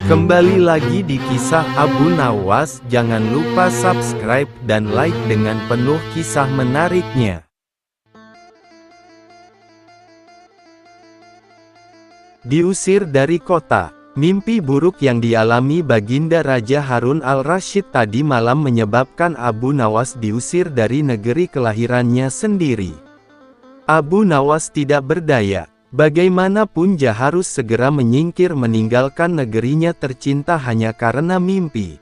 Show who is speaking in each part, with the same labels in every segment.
Speaker 1: Kembali lagi di kisah Abu Nawas. Jangan lupa subscribe dan like dengan penuh kisah menariknya. Diusir dari kota. Mimpi buruk yang dialami Baginda Raja Harun al-Rasyid tadi malam menyebabkan Abu Nawas diusir dari negeri kelahirannya sendiri. Abu Nawas tidak berdaya. Bagaimanapun dia harus segera menyingkir meninggalkan negerinya tercinta hanya karena mimpi.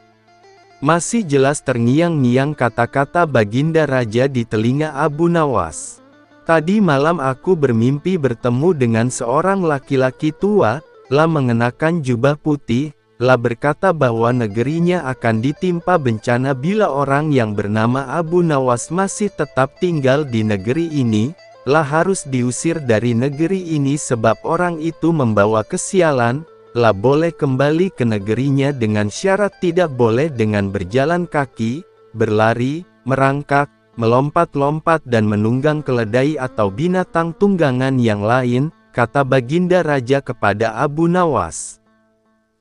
Speaker 1: Masih jelas terngiang-ngiang kata-kata Baginda Raja di telinga Abu Nawas. Tadi malam aku bermimpi bertemu dengan seorang laki-laki tua, lah mengenakan jubah putih, lah berkata bahwa negerinya akan ditimpa bencana bila orang yang bernama Abu Nawas masih tetap tinggal di negeri ini, lah harus diusir dari negeri ini sebab orang itu membawa kesialan, lah boleh kembali ke negerinya dengan syarat tidak boleh dengan berjalan kaki, berlari, merangkak, melompat-lompat dan menunggang keledai atau binatang tunggangan yang lain, kata Baginda Raja kepada Abu Nawas.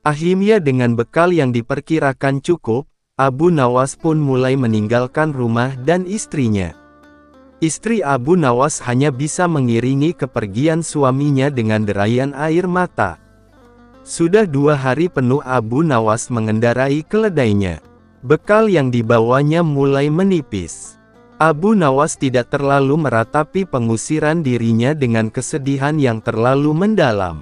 Speaker 1: Akhirnya dengan bekal yang diperkirakan cukup, Abu Nawas pun mulai meninggalkan rumah dan istrinya. Istri Abu Nawas hanya bisa mengiringi kepergian suaminya dengan derayan air mata. Sudah 2 hari penuh Abu Nawas mengendarai keledainya. Bekal yang dibawanya mulai menipis. Abu Nawas tidak terlalu meratapi pengusiran dirinya dengan kesedihan yang terlalu mendalam.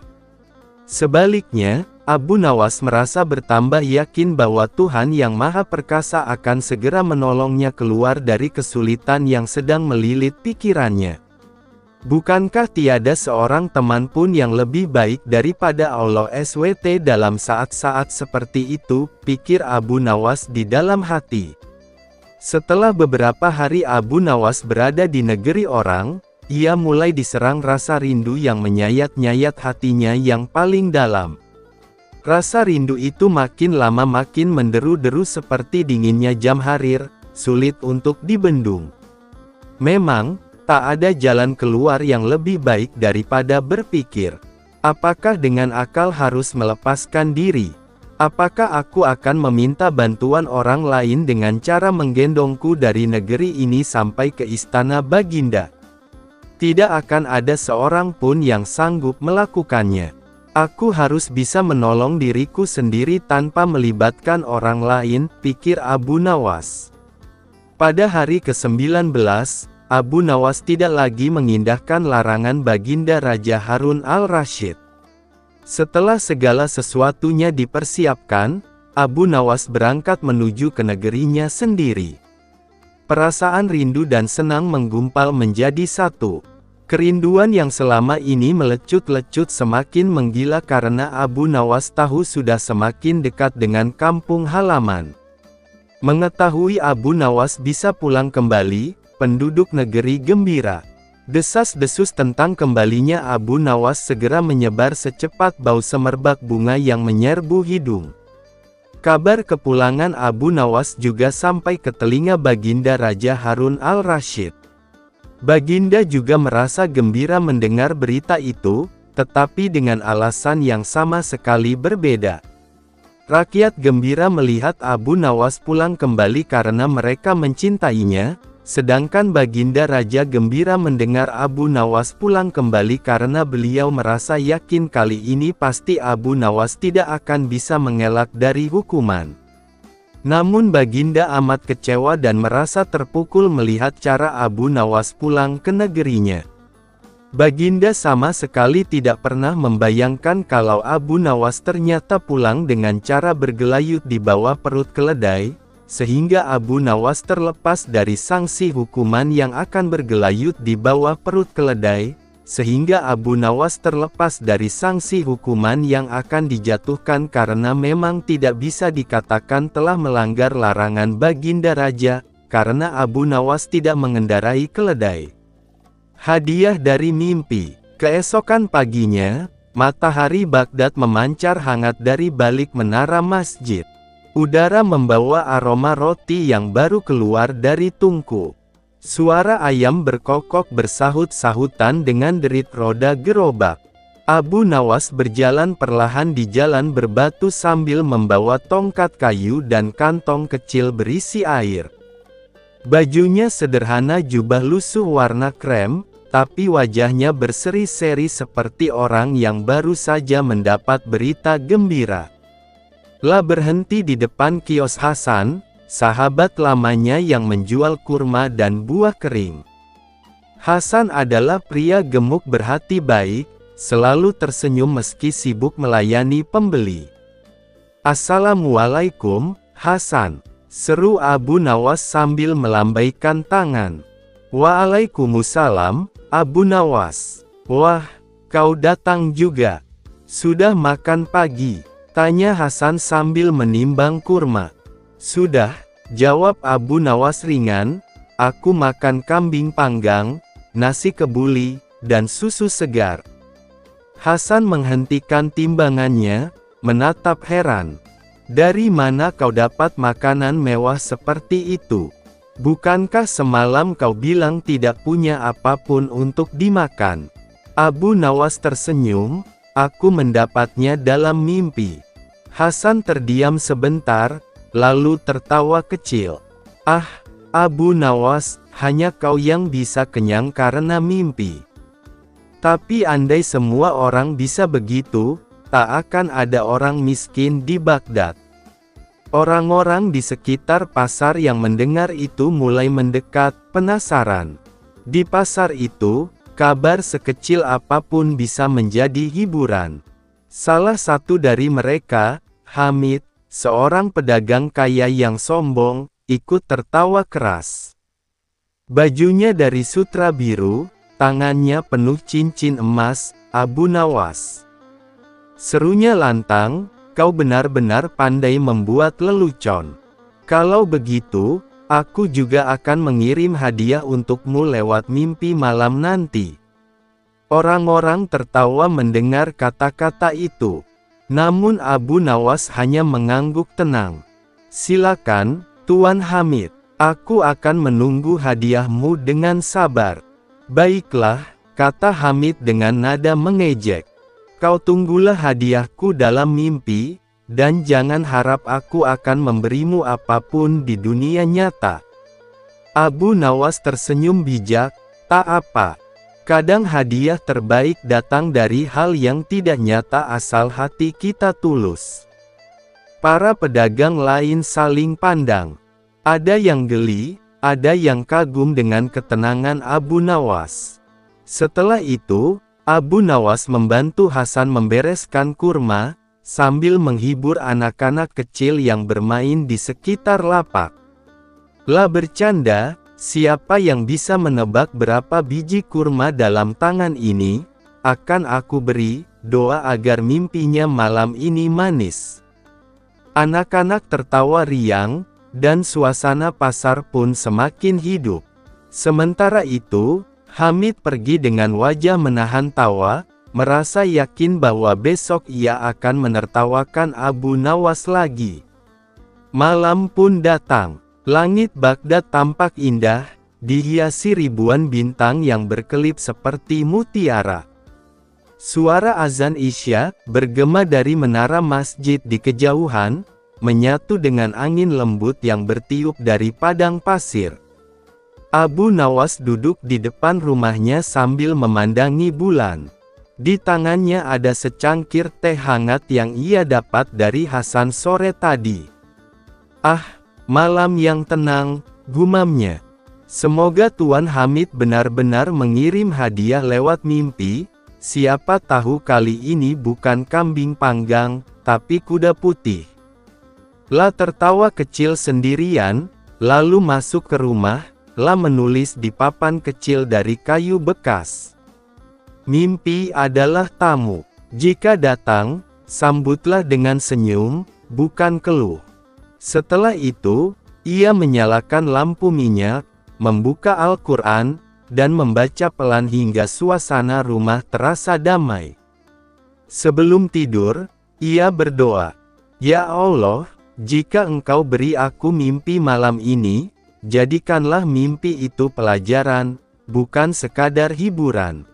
Speaker 1: Sebaliknya, Abu Nawas merasa bertambah yakin bahwa Tuhan Yang Maha Perkasa akan segera menolongnya keluar dari kesulitan yang sedang melilit pikirannya. Bukankah tiada seorang teman pun yang lebih baik daripada Allah SWT dalam saat-saat seperti itu, pikir Abu Nawas di dalam hati. Setelah beberapa hari Abu Nawas berada di negeri orang, ia mulai diserang rasa rindu yang menyayat-nyayat hatinya yang paling dalam. Rasa rindu itu makin lama makin menderu-deru seperti dinginnya jam harir, sulit untuk dibendung. Memang, tak ada jalan keluar yang lebih baik daripada berpikir, apakah dengan akal harus melepaskan diri? Apakah aku akan meminta bantuan orang lain dengan cara menggendongku dari negeri ini sampai ke istana Baginda? Tidak akan ada seorang pun yang sanggup melakukannya. Aku harus bisa menolong diriku sendiri tanpa melibatkan orang lain, pikir Abu Nawas. Pada hari ke-19, Abu Nawas tidak lagi mengindahkan larangan Baginda Raja Harun al-Rasyid. Setelah segala sesuatunya dipersiapkan, Abu Nawas berangkat menuju ke negerinya sendiri. Perasaan rindu dan senang menggumpal menjadi satu. Kerinduan yang selama ini melecut-lecut semakin menggila karena Abu Nawas tahu sudah semakin dekat dengan kampung halaman. Mengetahui Abu Nawas bisa pulang kembali, penduduk negeri gembira. Desas-desus tentang kembalinya Abu Nawas segera menyebar secepat bau semerbak bunga yang menyerbu hidung. Kabar kepulangan Abu Nawas juga sampai ke telinga Baginda Raja Harun al-Rasyid. Baginda juga merasa gembira mendengar berita itu, tetapi dengan alasan yang sama sekali berbeda. Rakyat gembira melihat Abu Nawas pulang kembali karena mereka mencintainya, sedangkan Baginda Raja gembira mendengar Abu Nawas pulang kembali karena beliau merasa yakin kali ini pasti Abu Nawas tidak akan bisa mengelak dari hukuman. Namun Baginda amat kecewa dan merasa terpukul melihat cara Abu Nawas pulang ke negerinya. Baginda sama sekali tidak pernah membayangkan kalau Abu Nawas ternyata pulang dengan cara bergelayut di bawah perut keledai, sehingga Abu Nawas terlepas dari sanksi hukuman yang akan bergelayut di bawah perut keledai, sehingga Abu Nawas terlepas dari sanksi hukuman yang akan dijatuhkan karena memang tidak bisa dikatakan telah melanggar larangan Baginda Raja, karena Abu Nawas tidak mengendarai keledai. Hadiah dari mimpi. Keesokan paginya, matahari Baghdad memancar hangat dari balik menara masjid. Udara membawa aroma roti yang baru keluar dari tungku. Suara ayam berkokok bersahut-sahutan dengan derit roda gerobak. Abu Nawas berjalan perlahan di jalan berbatu sambil membawa tongkat kayu dan kantong kecil berisi air. Bajunya sederhana, jubah lusuh warna krem, tapi wajahnya berseri-seri seperti orang yang baru saja mendapat berita gembira. La berhenti di depan kios Hasan, sahabat lamanya yang menjual kurma dan buah kering. Hasan adalah pria gemuk berhati baik, selalu tersenyum meski sibuk melayani pembeli. "Assalamualaikum, Hasan," seru Abu Nawas sambil melambaikan tangan. "Waalaikumsalam, Abu Nawas. Wah, kau datang juga. Sudah makan pagi?" tanya Hasan sambil menimbang kurma. "Sudah," jawab Abu Nawas ringan, "aku makan kambing panggang, nasi kebuli, dan susu segar." Hasan menghentikan timbangannya, menatap heran. "Dari mana kau dapat makanan mewah seperti itu? Bukankah semalam kau bilang tidak punya apapun untuk dimakan?" Abu Nawas tersenyum, "Aku mendapatnya dalam mimpi." Hasan terdiam sebentar, lalu tertawa kecil. "Ah, Abu Nawas, hanya kau yang bisa kenyang karena mimpi. Tapi andai semua orang bisa begitu, tak akan ada orang miskin di Baghdad." Orang-orang di sekitar pasar yang mendengar itu mulai mendekat, penasaran. Di pasar itu, kabar sekecil apapun bisa menjadi hiburan. Salah satu dari mereka, Hamid, seorang pedagang kaya yang sombong, ikut tertawa keras. Bajunya dari sutra biru, tangannya penuh cincin emas. "Abu Nawas," serunya lantang, "kau benar-benar pandai membuat lelucon. Kalau begitu, aku juga akan mengirim hadiah untukmu lewat mimpi malam nanti." Orang-orang tertawa mendengar kata-kata itu. Namun Abu Nawas hanya mengangguk tenang. "Silakan, Tuan Hamid. Aku akan menunggu hadiahmu dengan sabar." "Baiklah," kata Hamid dengan nada mengejek. "Kau tunggulah hadiahku dalam mimpi, dan jangan harap aku akan memberimu apapun di dunia nyata." Abu Nawas tersenyum bijak, "Tak apa. Kadang hadiah terbaik datang dari hal yang tidak nyata asal hati kita tulus." Para pedagang lain saling pandang. Ada yang geli, ada yang kagum dengan ketenangan Abu Nawas. Setelah itu, Abu Nawas membantu Hasan membereskan kurma, sambil menghibur anak-anak kecil yang bermain di sekitar lapak. "La bercanda, siapa yang bisa menebak berapa biji kurma dalam tangan ini? Akan aku beri, doa agar mimpinya malam ini manis." Anak-anak tertawa riang, dan suasana pasar pun semakin hidup. Sementara itu, Hamid pergi dengan wajah menahan tawa, merasa yakin bahwa besok ia akan menertawakan Abu Nawas lagi. Malam pun datang. Langit Baghdad tampak indah, dihiasi ribuan bintang yang berkelip seperti mutiara. Suara azan Isya bergema dari menara masjid di kejauhan, menyatu dengan angin lembut yang bertiup dari padang pasir. Abu Nawas duduk di depan rumahnya sambil memandangi bulan. Di tangannya ada secangkir teh hangat yang ia dapat dari Hasan sore tadi. "Ah, malam yang tenang," gumamnya. "Semoga Tuan Hamid benar-benar mengirim hadiah lewat mimpi. Siapa tahu kali ini bukan kambing panggang, tapi kuda putih." La tertawa kecil sendirian, lalu masuk ke rumah. La menulis di papan kecil dari kayu bekas. "Mimpi adalah tamu. Jika datang, sambutlah dengan senyum, bukan keluh." Setelah itu, ia menyalakan lampu minyak, membuka Al-Quran, dan membaca pelan hingga suasana rumah terasa damai. Sebelum tidur, ia berdoa, "Ya Allah, jika Engkau beri aku mimpi malam ini, jadikanlah mimpi itu pelajaran, bukan sekadar hiburan."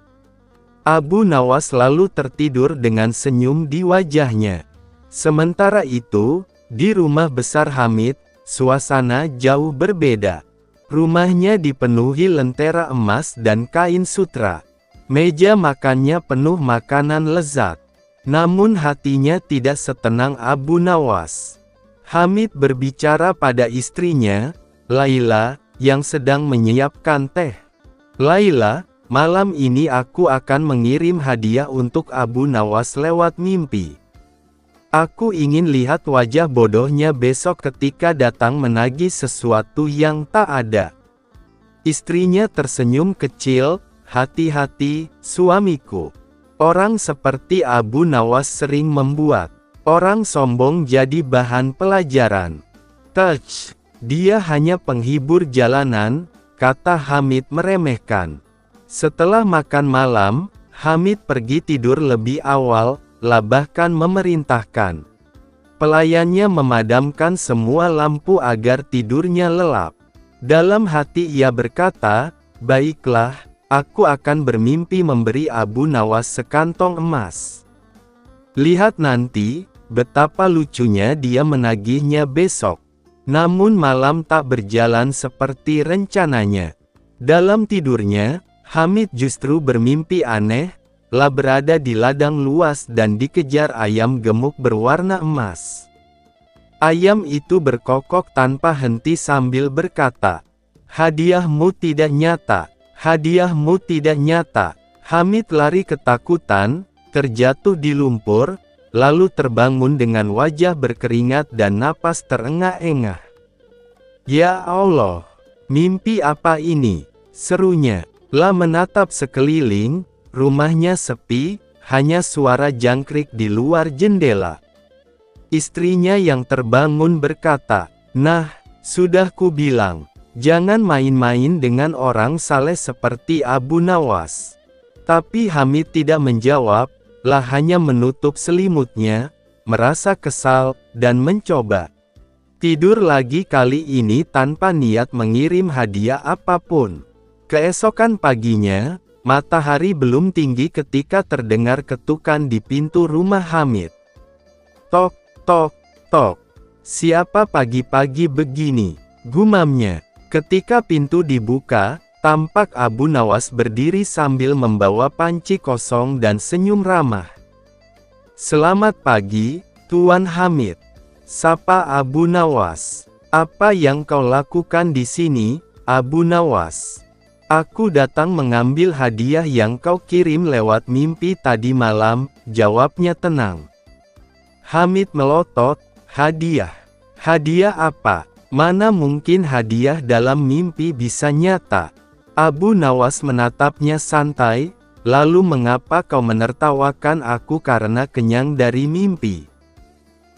Speaker 1: Abu Nawas lalu tertidur dengan senyum di wajahnya. Sementara itu, di rumah besar Hamid, suasana jauh berbeda. Rumahnya dipenuhi lentera emas dan kain sutra. Meja makannya penuh makanan lezat. Namun hatinya tidak setenang Abu Nawas. Hamid berbicara pada istrinya, Laila, yang sedang menyiapkan teh. Laila, malam ini aku akan mengirim hadiah untuk Abu Nawas lewat mimpi. Aku ingin lihat wajah bodohnya besok ketika datang menagih sesuatu yang tak ada. Istrinya tersenyum kecil, hati-hati, suamiku. Orang seperti Abu Nawas sering membuat orang sombong jadi bahan pelajaran. Touch, dia hanya penghibur jalanan, kata Hamid meremehkan. Setelah makan malam, Hamid pergi tidur lebih awal, bahkan memerintahkan pelayannya memadamkan semua lampu agar tidurnya lelap. Dalam hati ia berkata, baiklah, aku akan bermimpi memberi Abu Nawas sekantong emas. Lihat nanti, betapa lucunya dia menagihnya besok. Namun malam tak berjalan seperti rencananya. Dalam tidurnya, Hamid justru bermimpi aneh, berada di ladang luas dan dikejar ayam gemuk berwarna emas. Ayam itu berkokok tanpa henti sambil berkata, hadiahmu tidak nyata, hadiahmu tidak nyata. Hamid lari ketakutan, terjatuh di lumpur, lalu terbangun dengan wajah berkeringat dan napas terengah-engah. Ya Allah, mimpi apa ini? Serunya. Menatap sekeliling, rumahnya sepi, hanya suara jangkrik di luar jendela. Istrinya yang terbangun berkata, nah, sudah ku bilang, jangan main-main dengan orang saleh seperti Abu Nawas. Tapi Hamid tidak menjawab, hanya menutup selimutnya, merasa kesal, dan mencoba tidur lagi kali ini tanpa niat mengirim hadiah apapun. Keesokan paginya, matahari belum tinggi ketika terdengar ketukan di pintu rumah Hamid. Tok, tok, tok. Siapa pagi-pagi begini? Gumamnya. Ketika pintu dibuka, tampak Abu Nawas berdiri sambil membawa panci kosong dan senyum ramah. Selamat pagi, Tuan Hamid. Sapa Abu Nawas. Apa yang kau lakukan di sini, Abu Nawas? Aku datang mengambil hadiah yang kau kirim lewat mimpi tadi malam, jawabnya tenang. Hamid melotot, hadiah? Hadiah apa? Mana mungkin hadiah dalam mimpi bisa nyata? Abu Nawas menatapnya santai, lalu mengapa kau menertawakan aku karena kenyang dari mimpi?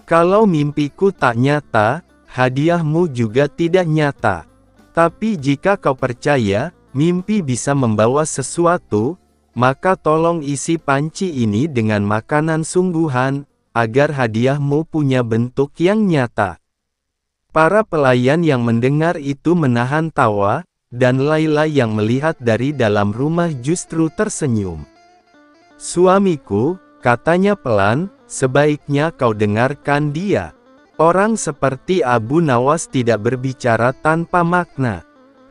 Speaker 1: Kalau mimpiku tak nyata, hadiahmu juga tidak nyata. Tapi jika kau percaya, mimpi bisa membawa sesuatu, maka tolong isi panci ini dengan makanan sungguhan, agar hadiahmu punya bentuk yang nyata. Para pelayan yang mendengar itu menahan tawa, dan Laila yang melihat dari dalam rumah justru tersenyum. Suamiku, katanya pelan, sebaiknya kau dengarkan dia. Orang seperti Abu Nawas tidak berbicara tanpa makna.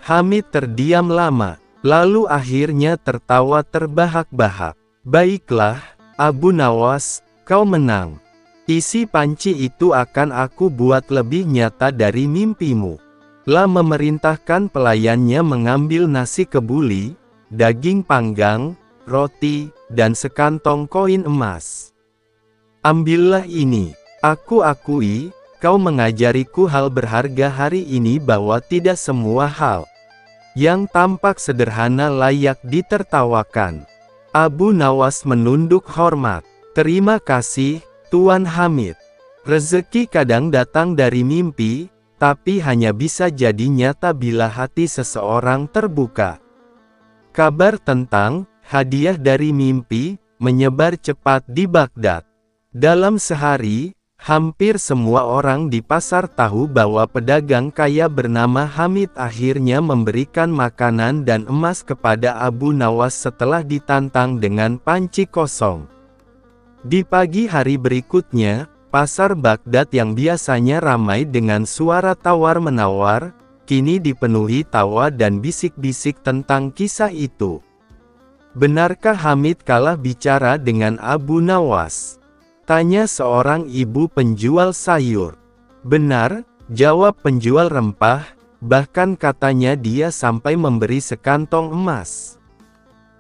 Speaker 1: Hamid terdiam lama, lalu akhirnya tertawa terbahak-bahak. Baiklah, Abu Nawas, kau menang. Isi panci itu akan aku buat lebih nyata dari mimpimu. Memerintahkan pelayannya mengambil nasi kebuli, daging panggang, roti, dan sekantong koin emas. Ambillah ini. Aku akui, kau mengajariku hal berharga hari ini bahwa tidak semua hal yang tampak sederhana layak ditertawakan. Abu Nawas menunduk hormat. Terima kasih, Tuan Hamid. Rezeki kadang datang dari mimpi, tapi hanya bisa jadi nyata bila hati seseorang terbuka. Kabar tentang hadiah dari mimpi menyebar cepat di Baghdad. Dalam sehari, Hampir semua orang di pasar tahu bahwa pedagang kaya bernama Hamid akhirnya memberikan makanan dan emas kepada Abu Nawas setelah ditantang dengan panci kosong. Di pagi hari berikutnya, pasar Baghdad yang biasanya ramai dengan suara tawar-menawar, kini dipenuhi tawa dan bisik-bisik tentang kisah itu. Benarkah Hamid kalah bicara dengan Abu Nawas? Tanya seorang ibu penjual sayur. Benar, jawab penjual rempah, bahkan katanya dia sampai memberi sekantong emas.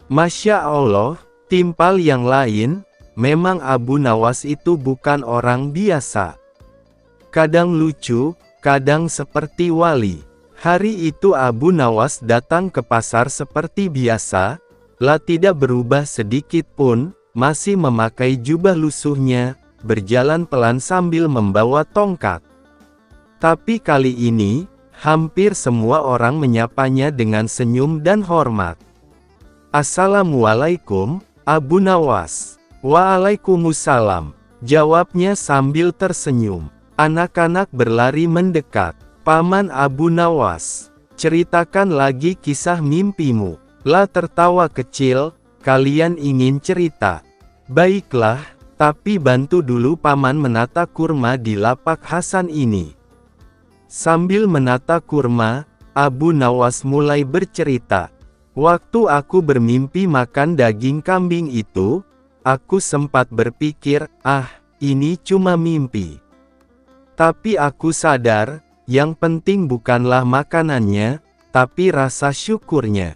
Speaker 1: Masya Allah, timpal yang lain, memang Abu Nawas itu bukan orang biasa. Kadang lucu, kadang seperti wali. Hari itu Abu Nawas datang ke pasar seperti biasa, tidak berubah sedikit pun, masih memakai jubah lusuhnya, berjalan pelan sambil membawa tongkat. Tapi kali ini, hampir semua orang menyapanya dengan senyum dan hormat. "Assalamualaikum, Abu Nawas." "Waalaikumsalam," jawabnya sambil tersenyum. Anak-anak berlari mendekat. "Paman Abu Nawas, ceritakan lagi kisah mimpimu." Tertawa kecil. "Kalian ingin cerita? Baiklah, tapi bantu dulu paman menata kurma di lapak Hasan ini." Sambil menata kurma, Abu Nawas mulai bercerita. "Waktu aku bermimpi makan daging kambing itu, aku sempat berpikir, ini cuma mimpi. Tapi aku sadar, yang penting bukanlah makanannya, tapi rasa syukurnya.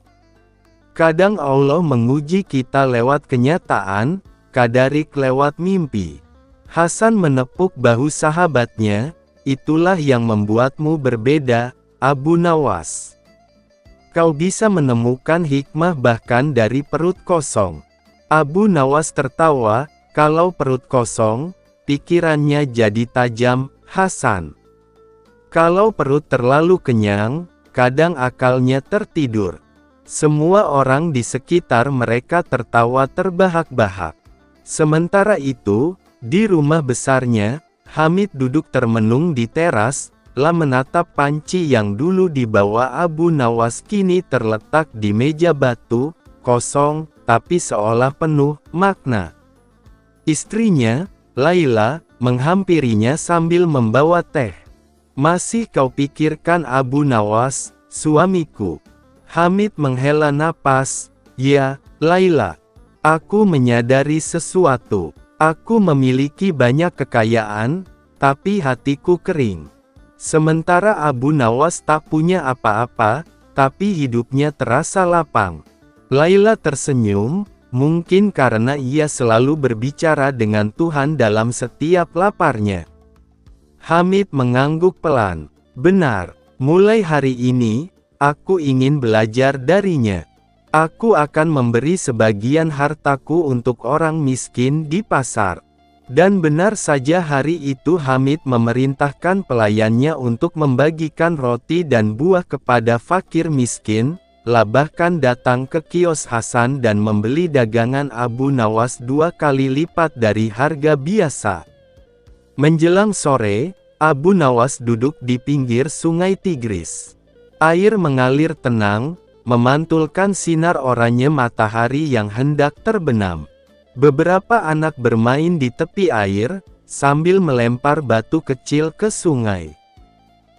Speaker 1: Kadang Allah menguji kita lewat kenyataan, kadarik lewat mimpi." Hasan menepuk bahu sahabatnya. "Itulah yang membuatmu berbeda, Abu Nawas. Kau bisa menemukan hikmah bahkan dari perut kosong." Abu Nawas tertawa. "Kalau perut kosong, pikirannya jadi tajam, Hasan. Kalau perut terlalu kenyang, kadang akalnya tertidur." Semua orang di sekitar mereka tertawa terbahak-bahak. Sementara itu, di rumah besarnya, Hamid duduk termenung di teras, menatap panci yang dulu dibawa Abu Nawas kini terletak di meja batu, kosong, tapi seolah penuh makna. Istrinya, Laila, menghampirinya sambil membawa teh. "Masih kau pikirkan Abu Nawas, suamiku?" Hamid menghela napas. "Ya, Laila. Aku menyadari sesuatu. Aku memiliki banyak kekayaan, tapi hatiku kering. Sementara Abu Nawas tak punya apa-apa, tapi hidupnya terasa lapang." Laila tersenyum, mungkin karena ia selalu berbicara dengan Tuhan dalam setiap laparnya. Hamid mengangguk pelan. "Benar, mulai hari ini, aku ingin belajar darinya. Aku akan memberi sebagian hartaku untuk orang miskin di pasar." Dan benar saja hari itu Hamid memerintahkan pelayannya untuk membagikan roti dan buah kepada fakir miskin, bahkan datang ke kios Hasan dan membeli dagangan Abu Nawas 2 kali lipat dari harga biasa. Menjelang sore, Abu Nawas duduk di pinggir sungai Tigris. Air mengalir tenang, memantulkan sinar oranye matahari yang hendak terbenam. Beberapa anak bermain di tepi air, sambil melempar batu kecil ke sungai.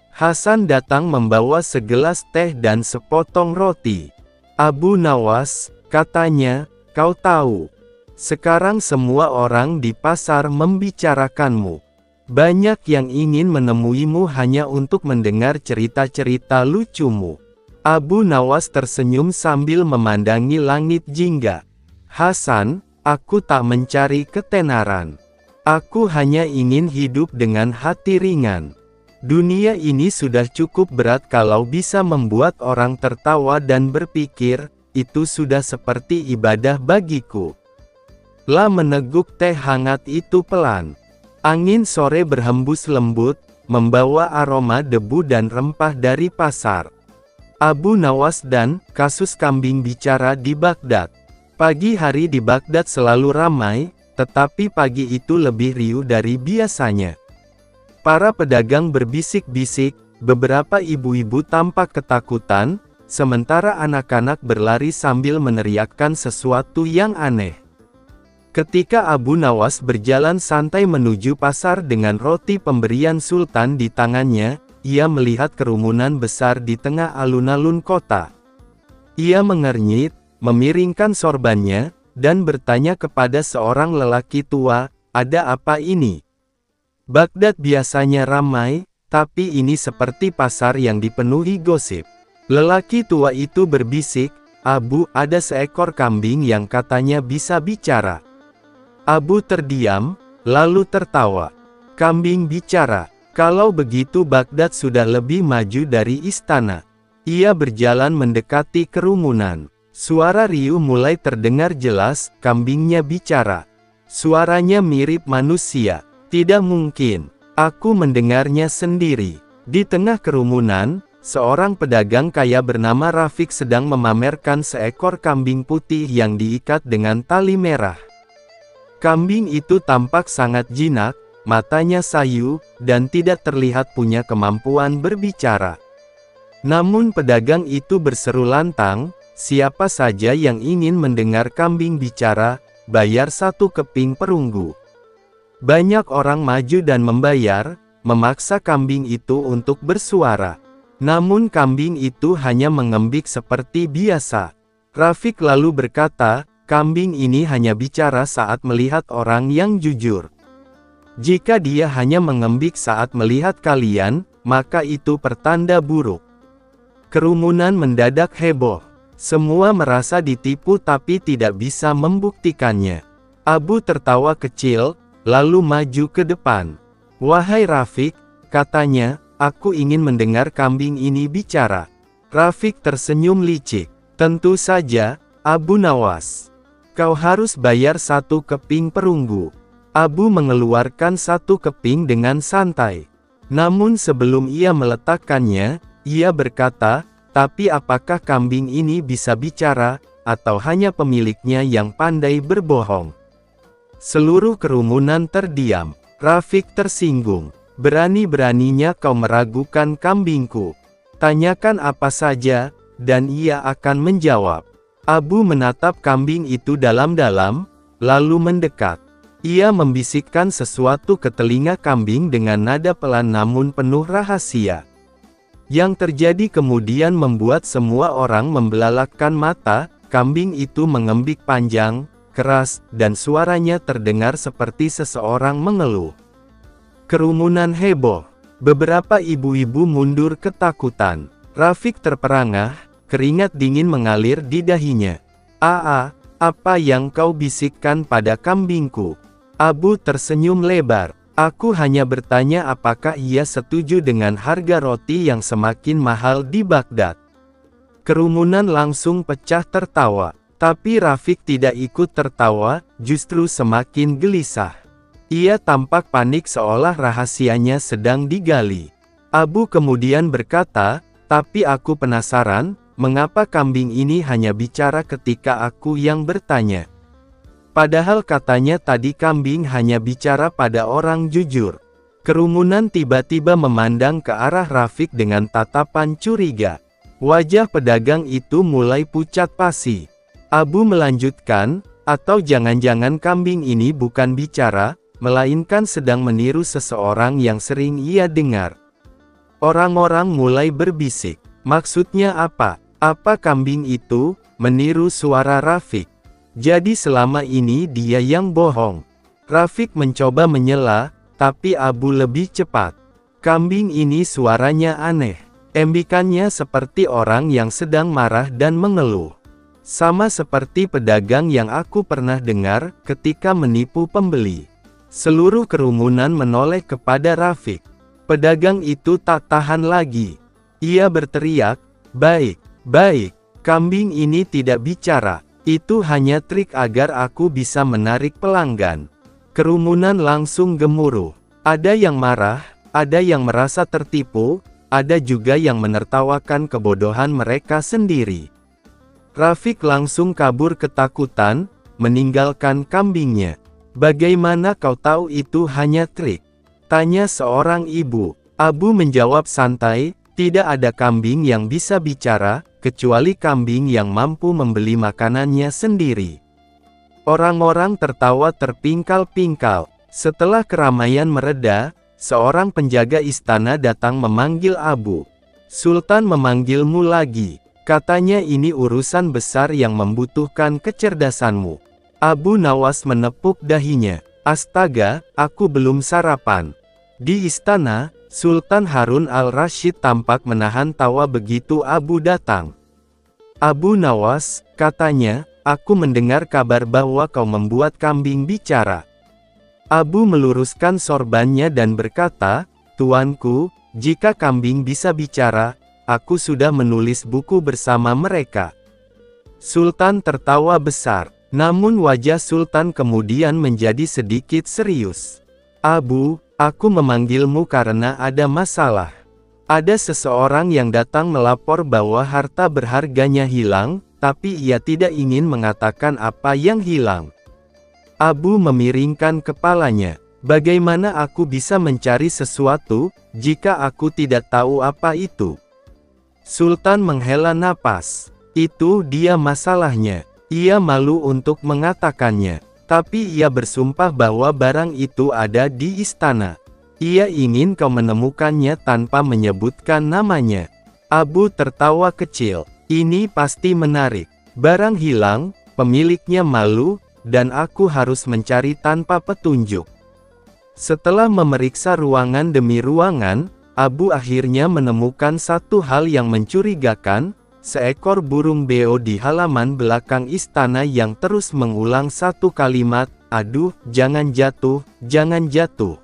Speaker 1: Hasan datang membawa segelas teh dan sepotong roti. "Abu Nawas," katanya, "kau tahu, sekarang semua orang di pasar membicarakanmu. Banyak yang ingin menemuimu hanya untuk mendengar cerita-cerita lucumu." Abu Nawas tersenyum sambil memandangi langit jingga. "Hasan, aku tak mencari ketenaran. Aku hanya ingin hidup dengan hati ringan. Dunia ini sudah cukup berat kalau bisa membuat orang tertawa dan berpikir, itu sudah seperti ibadah bagiku." Meneguk teh hangat itu pelan. Angin sore berhembus lembut, membawa aroma debu dan rempah dari pasar. Abu Nawas dan kasus kambing bicara di Baghdad. Pagi hari di Baghdad selalu ramai, tetapi pagi itu lebih riuh dari biasanya. Para pedagang berbisik-bisik, beberapa ibu-ibu tampak ketakutan, sementara anak-anak berlari sambil meneriakkan sesuatu yang aneh. Ketika Abu Nawas berjalan santai menuju pasar dengan roti pemberian sultan di tangannya, ia melihat kerumunan besar di tengah alun-alun kota. Ia mengernyit, memiringkan sorbannya, dan bertanya kepada seorang lelaki tua, "Ada apa ini?" Baghdad biasanya ramai, tapi ini seperti pasar yang dipenuhi gosip. Lelaki tua itu berbisik, "Abu, ada seekor kambing yang katanya bisa bicara." Abu terdiam, lalu tertawa. "Kambing bicara? Kalau begitu Baghdad sudah lebih maju dari istana." Ia berjalan mendekati kerumunan. Suara riuh mulai terdengar jelas, "Kambingnya bicara. Suaranya mirip manusia. Tidak mungkin. Aku mendengarnya sendiri." Di tengah kerumunan, seorang pedagang kaya bernama Rafiq sedang memamerkan seekor kambing putih yang diikat dengan tali merah. Kambing itu tampak sangat jinak, matanya sayu, dan tidak terlihat punya kemampuan berbicara. Namun pedagang itu berseru lantang, "Siapa saja yang ingin mendengar kambing bicara, bayar 1 keping perunggu." Banyak orang maju dan membayar, memaksa kambing itu untuk bersuara. Namun kambing itu hanya mengembik seperti biasa. Rafiq lalu berkata, "Kambing ini hanya bicara saat melihat orang yang jujur. Jika dia hanya mengembik saat melihat kalian, maka itu pertanda buruk." Kerumunan mendadak heboh. Semua merasa ditipu tapi tidak bisa membuktikannya. Abu tertawa kecil, lalu maju ke depan. "Wahai Rafiq," katanya, "aku ingin mendengar kambing ini bicara." Rafiq tersenyum licik. "Tentu saja, Abu Nawas. Kau harus bayar 1 keping perunggu." Abu mengeluarkan 1 keping dengan santai. Namun sebelum ia meletakkannya, ia berkata, "Tapi apakah kambing ini bisa bicara, atau hanya pemiliknya yang pandai berbohong?" Seluruh kerumunan terdiam. Rafiq tersinggung. "Berani-beraninya kau meragukan kambingku. Tanyakan apa saja, dan ia akan menjawab." Abu menatap kambing itu dalam-dalam, lalu mendekat. Ia membisikkan sesuatu ke telinga kambing dengan nada pelan namun penuh rahasia. Yang terjadi kemudian membuat semua orang membelalakkan mata. Kambing itu mengembik panjang, keras, dan suaranya terdengar seperti seseorang mengeluh. Kerumunan heboh. Beberapa ibu-ibu mundur ketakutan. Rafiq terperangah, keringat dingin mengalir di dahinya. Apa yang kau bisikkan pada kambingku?" Abu tersenyum lebar. "Aku hanya bertanya apakah ia setuju dengan harga roti yang semakin mahal di Baghdad." Kerumunan langsung pecah tertawa. Tapi Rafiq tidak ikut tertawa, justru semakin gelisah. Ia tampak panik seolah rahasianya sedang digali. Abu kemudian berkata, "Tapi aku penasaran, mengapa kambing ini hanya bicara ketika aku yang bertanya? Padahal katanya tadi kambing hanya bicara pada orang jujur." Kerumunan tiba-tiba memandang ke arah Rafiq dengan tatapan curiga. Wajah pedagang itu mulai pucat pasi. Abu melanjutkan, "Atau jangan-jangan kambing ini bukan bicara, melainkan sedang meniru seseorang yang sering ia dengar." Orang-orang mulai berbisik. "Maksudnya apa? Apa kambing itu meniru suara Rafiq? Jadi selama ini dia yang bohong?" Rafiq mencoba menyela, tapi Abu lebih cepat. "Kambing ini suaranya aneh. Embikannya seperti orang yang sedang marah dan mengeluh. Sama seperti pedagang yang aku pernah dengar ketika menipu pembeli." Seluruh kerumunan menoleh kepada Rafiq. Pedagang itu tak tahan lagi. Ia berteriak, "Baik, baik, kambing ini tidak bicara. Itu hanya trik agar aku bisa menarik pelanggan." Kerumunan langsung gemuruh. Ada yang marah, ada yang merasa tertipu, ada juga yang menertawakan kebodohan mereka sendiri. Rafiq langsung kabur ketakutan, meninggalkan kambingnya. Bagaimana kau tahu itu hanya trik? Tanya seorang ibu. Abu menjawab santai, tidak ada kambing yang bisa bicara, kecuali kambing yang mampu membeli makanannya sendiri. Orang-orang tertawa terpingkal-pingkal. Setelah keramaian mereda, seorang penjaga istana datang memanggil Abu. Sultan memanggilmu lagi. Katanya ini urusan besar yang membutuhkan kecerdasanmu. Abu Nawas menepuk dahinya. Astaga, aku belum sarapan. Di istana, Sultan Harun al-Rasyid tampak menahan tawa begitu Abu datang. Abu Nawas, katanya, aku mendengar kabar bahwa kau membuat kambing bicara. Abu meluruskan sorbannya dan berkata, Tuanku, jika kambing bisa bicara, aku sudah menulis buku bersama mereka. Sultan tertawa besar, namun wajah Sultan kemudian menjadi sedikit serius. Abu, aku memanggilmu karena ada masalah. Ada seseorang yang datang melapor bahwa harta berharganya hilang, tapi ia tidak ingin mengatakan apa yang hilang. Abu memiringkan kepalanya. Bagaimana aku bisa mencari sesuatu, jika aku tidak tahu apa itu? Sultan menghela napas. Itu dia masalahnya. Ia malu untuk mengatakannya. Tapi ia bersumpah bahwa barang itu ada di istana. Ia ingin kau menemukannya tanpa menyebutkan namanya. Abu tertawa kecil. Ini pasti menarik. Barang hilang, pemiliknya malu, dan aku harus mencari tanpa petunjuk. Setelah memeriksa ruangan demi ruangan, Abu akhirnya menemukan satu hal yang mencurigakan, seekor burung beo di halaman belakang istana yang terus mengulang satu kalimat, aduh, jangan jatuh, jangan jatuh.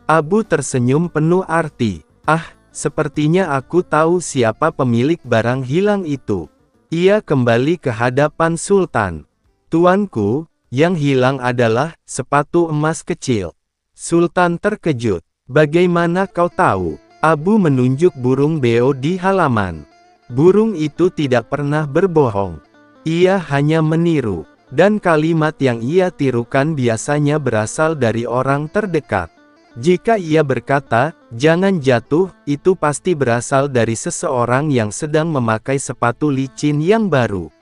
Speaker 1: Abu tersenyum penuh arti. Ah, sepertinya aku tahu siapa pemilik barang hilang itu. Ia kembali ke hadapan Sultan. Tuanku, yang hilang adalah sepatu emas kecil. Sultan terkejut. Bagaimana kau tahu? Abu menunjuk burung beo di halaman. Burung itu tidak pernah berbohong. Ia hanya meniru, dan kalimat yang ia tirukan biasanya berasal dari orang terdekat. Jika ia berkata, jangan jatuh, itu pasti berasal dari seseorang yang sedang memakai sepatu licin yang baru.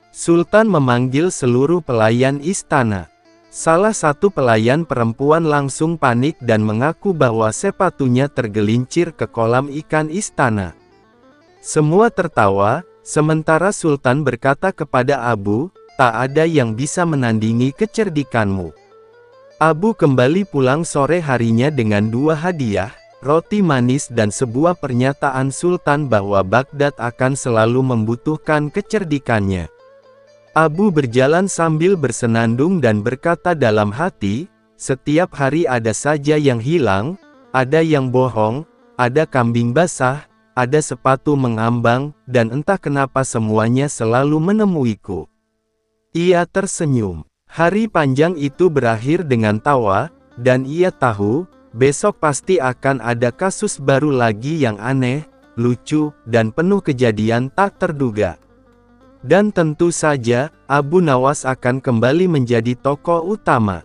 Speaker 1: Sultan memanggil seluruh pelayan istana. Salah satu pelayan perempuan langsung panik dan mengaku bahwa sepatunya tergelincir ke kolam ikan istana. Semua tertawa, sementara Sultan berkata kepada Abu, tak ada yang bisa menandingi kecerdikanmu. Abu kembali pulang sore harinya dengan 2 hadiah, roti manis dan sebuah pernyataan Sultan bahwa Baghdad akan selalu membutuhkan kecerdikannya. Abu berjalan sambil bersenandung dan berkata dalam hati, setiap hari ada saja yang hilang, ada yang bohong, ada kambing basah, ada sepatu mengambang, dan entah kenapa semuanya selalu menemuiku. Ia tersenyum. Hari panjang itu berakhir dengan tawa, dan ia tahu, besok pasti akan ada kasus baru lagi yang aneh, lucu, dan penuh kejadian tak terduga. Dan tentu saja, Abu Nawas akan kembali menjadi tokoh utama.